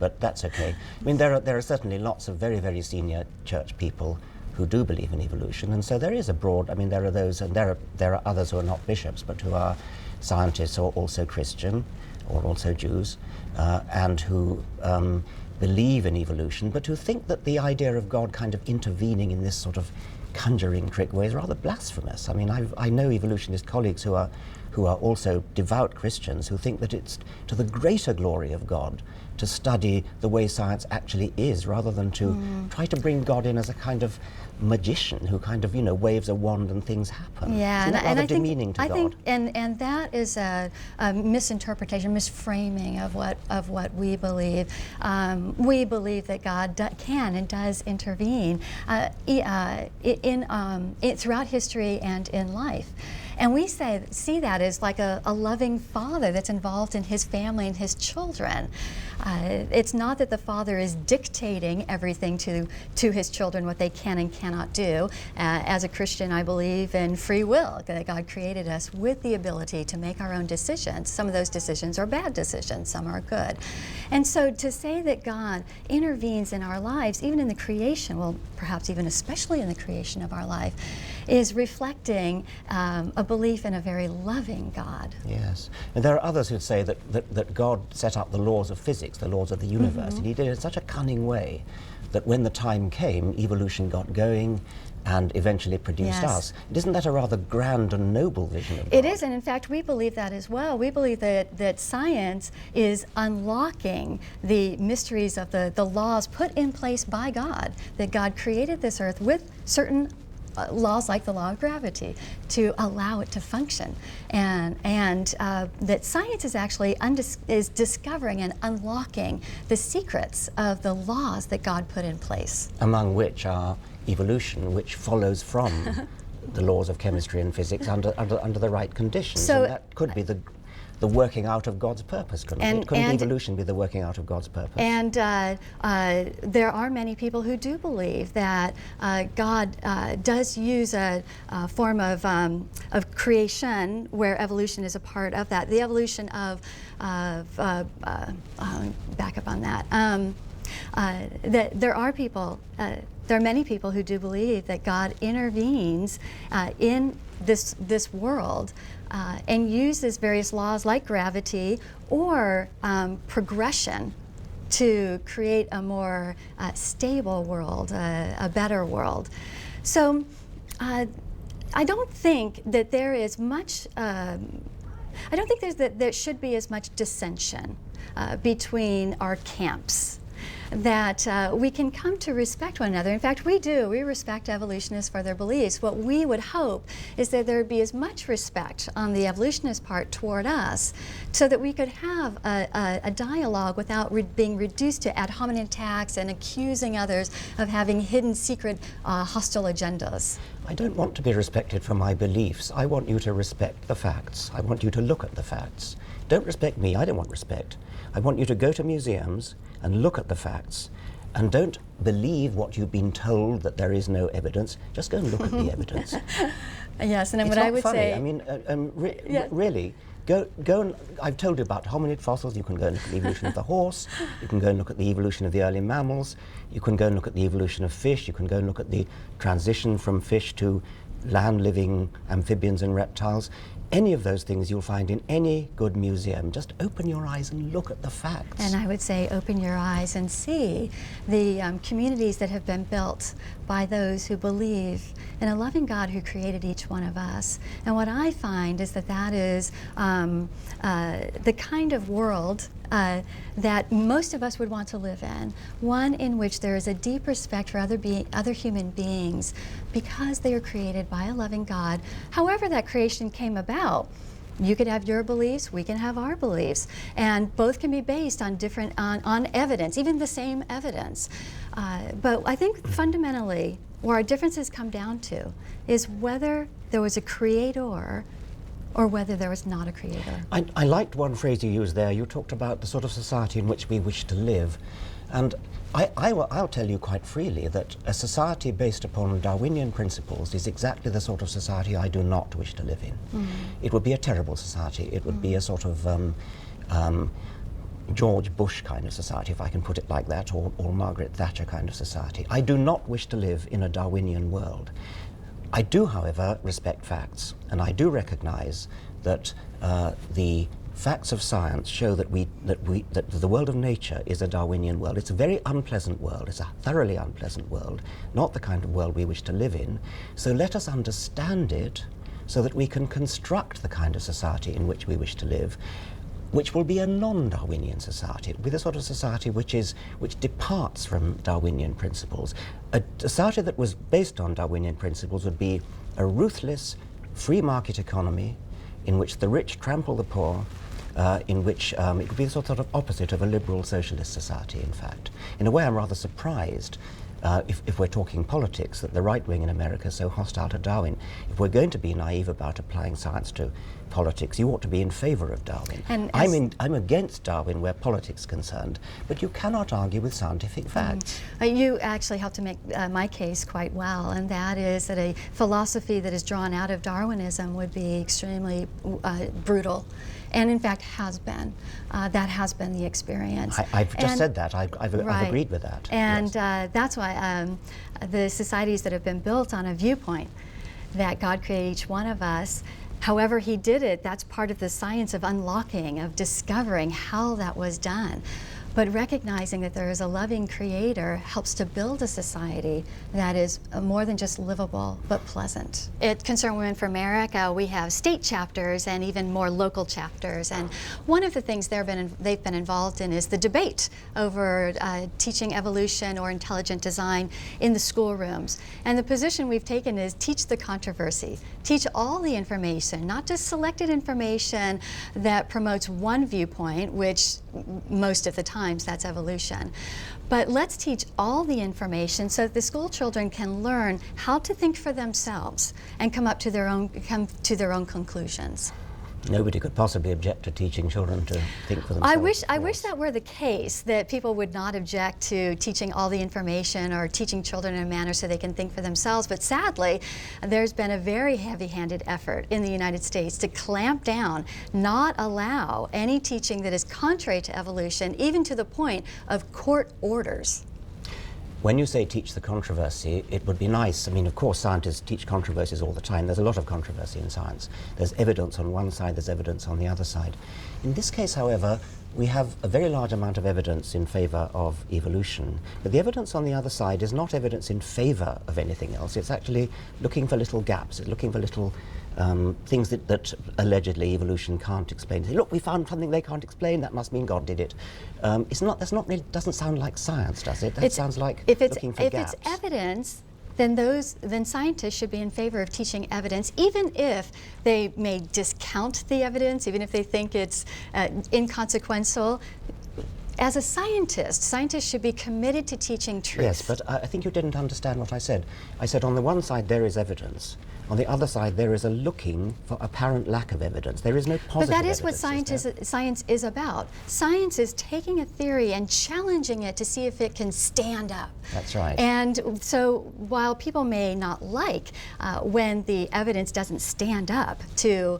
but that's okay. I mean, there are certainly lots of very, very senior church people who do believe in evolution, and so there is a broad, I mean, there are those, and there are others who are not bishops, but who are scientists or also Christian, or also Jews, and who believe in evolution, but who think that the idea of God kind of intervening in this sort of conjuring trick way is rather blasphemous. I mean, I know evolutionist colleagues who are also devout Christians who think that it's to the greater glory of God to study the way science actually is, rather than to try to bring God in as a kind of magician who kind of, waves a wand and things happen. Yeah, Isn't that and rather I think, demeaning to I God? think, and that is a misinterpretation, misframing of what we believe. We believe that God can and does intervene throughout history and in life. And we see that as like a loving father that's involved in his family and his children. It's not that the father is dictating everything to his children, what they can and cannot do. As a Christian, I believe in free will, that God created us with the ability to make our own decisions. Some of those decisions are bad decisions, some are good. And so to say that God intervenes in our lives, even in the creation, well, perhaps even especially in the creation of our life, is reflecting a belief in a very loving God. Yes. And there are others who say that God set up the laws of physics, the laws of the universe, and he did it in such a cunning way that when the time came, evolution got going and eventually produced us. Isn't that a rather grand and noble vision of God? It is, and in fact, we believe that as well. We believe that science is unlocking the mysteries of the laws put in place by God, that God created this earth with certain laws like the law of gravity to allow it to function, and that science is actually is discovering and unlocking the secrets of the laws that God put in place. Among which are evolution, which follows from the laws of chemistry and physics under the right conditions. So, and that could be the working out of God's purpose, couldn't it? Couldn't evolution be the working out of God's purpose? And there are many people who do believe that God does use a form of creation where evolution is a part of that. The evolution of back up on that. That there are people, there are many people who do believe that God intervenes in this world and uses various laws like gravity or progression to create a more stable world, a better world. So I don't think that there is much, I don't think there should be as much dissension between our camps, that we can come to respect one another. In fact, we do. We respect evolutionists for their beliefs. What we would hope is that there would be as much respect on the evolutionist part toward us so that we could have a dialogue without being reduced to ad hominem attacks and accusing others of having hidden, secret, hostile agendas. I don't want to be respected for my beliefs. I want you to respect the facts. I want you to look at the facts. Don't respect me. I don't want respect. I want you to go to museums and look at the facts, and don't believe what you've been told that there is no evidence. Just go and look at the evidence. Yes, and then it's what not I would funny. say... I mean, really, go and... I've told you about hominid fossils. You can go and look at the evolution of the horse. You can go and look at the evolution of the early mammals. You can go and look at the evolution of fish. You can go and look at the transition from fish to land-living amphibians and reptiles. Any of those things you'll find in any good museum. Just open your eyes and look at the facts. And I would say open your eyes and see the communities that have been built by those who believe in a loving God who created each one of us. And what I find is that is the kind of world that most of us would want to live in, one in which there is a deep respect for other human beings because they are created by a loving God. However that creation came about, you could have your beliefs, we can have our beliefs, and both can be based on different, on evidence, even the same evidence. But I think fundamentally, where our differences come down to is whether there was a creator or whether there was not a creator. I liked one phrase you used there. You talked about the sort of society in which we wish to live. And I'll tell you quite freely that a society based upon Darwinian principles is exactly the sort of society I do not wish to live in. It would be a terrible society. It would be a sort of George Bush kind of society, if I can put it like that, or Margaret Thatcher kind of society. I do not wish to live in a Darwinian world. I do, however, respect facts, and I do recognize that the facts of science show that the world of nature is a Darwinian world. It's a very unpleasant world. It's a thoroughly unpleasant world, not the kind of world we wish to live in. So let us understand it so that we can construct the kind of society in which we wish to live, which will be a non-Darwinian society. It will be the sort of society which departs from Darwinian principles. A society that was based on Darwinian principles would be a ruthless free market economy in which the rich trample the poor, in which it would be the sort of opposite of a liberal socialist society, in fact. In a way, I'm rather surprised, if we're talking politics, that the right wing in America is so hostile to Darwin. If we're going to be naive about applying science to politics, you ought to be in favour of Darwin. I'm against Darwin where politics is concerned, but you cannot argue with scientific facts. You actually helped to make my case quite well, and that is that a philosophy that is drawn out of Darwinism would be extremely brutal, and in fact has been. That has been the experience. I've just said that. I've agreed with that. And yes. That's why the societies that have been built on a viewpoint that God created each one of us, however he did it, that's part of the science of unlocking, of discovering how that was done. But recognizing that there is a loving creator helps to build a society that is more than just livable, but pleasant. At Concerned Women for America, we have state chapters and even more local chapters. And one of the things they've been involved in is the debate over teaching evolution or intelligent design in the schoolrooms. And the position we've taken is teach the controversy. Teach all the information, not just selected information that promotes one viewpoint, which most of the times that's evolution. But let's teach all the information so that the school children can learn how to think for themselves and come to their own conclusions. Nobody could possibly object to teaching children to think for themselves. I wish that were the case, that people would not object to teaching all the information or teaching children in a manner so they can think for themselves. But sadly, there's been a very heavy-handed effort in the United States to clamp down, not allow any teaching that is contrary to evolution, even to the point of court orders. When you say teach the controversy, it would be nice. I mean, of course, scientists teach controversies all the time. There's a lot of controversy in science. There's evidence on one side, there's evidence on the other side. In this case, however, we have a very large amount of evidence in favor of evolution. But the evidence on the other side is not evidence in favor of anything else. It's actually looking for little gaps. It's looking for little things that allegedly evolution can't explain. Say, look, we found something they can't explain. That must mean God did it. Doesn't sound like science, does it? That sounds like looking for gaps. If it's evidence, then scientists should be in favor of teaching evidence, even if they may discount the evidence, even if they think it's inconsequential. As a scientist, scientists should be committed to teaching truth. Yes, but I think you didn't understand what I said. I said on the one side there is evidence. On the other side, there is a looking for apparent lack of evidence. There is no positive evidence. But that is what science is about. Science is taking a theory and challenging it to see if it can stand up. That's right. And so while people may not like when the evidence doesn't stand up to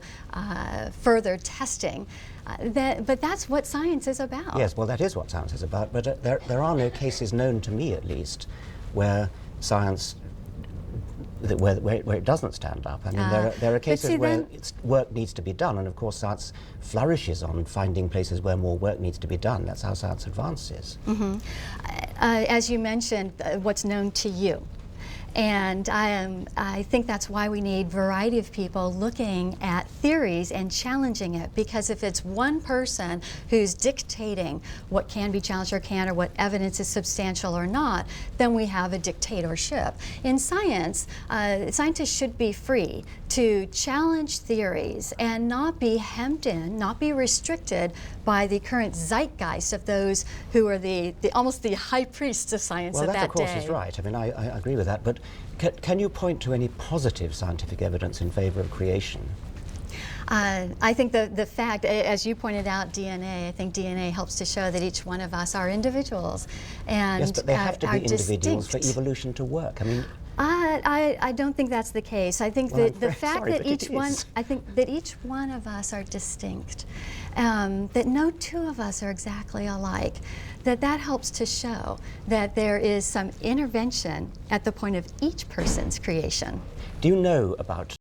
further testing, but that's what science is about. Yes, well, that is what science is about. But there are no cases known to me, at least, where science where it doesn't stand up. I mean, there are cases where work needs to be done, and of course science flourishes on finding places where more work needs to be done. That's how science advances. Mm-hmm. As you mentioned, what's known to you. And I think that's why we need variety of people looking at theories and challenging it, because if it's one person who's dictating what can be challenged or can't, or what evidence is substantial or not, then we have a dictatorship. In science, scientists should be free to challenge theories and not be hemmed in, not be restricted by the current zeitgeist of those who are almost the high priests of science of that day. Well, that of course is right. I mean, I agree with that. But can you point to any positive scientific evidence in favor of creation? I think the fact, as you pointed out, DNA, I think DNA helps to show that each one of us are individuals. And yes, but they have to be individuals distinct. for evolution to work. I mean, I don't think that's the case. I think Well, that I'm the very fact sorry, that but it each one, is. I think that each one of us are distinct, that no two of us are exactly alike, that helps to show that there is some intervention at the point of each person's creation. Do you know about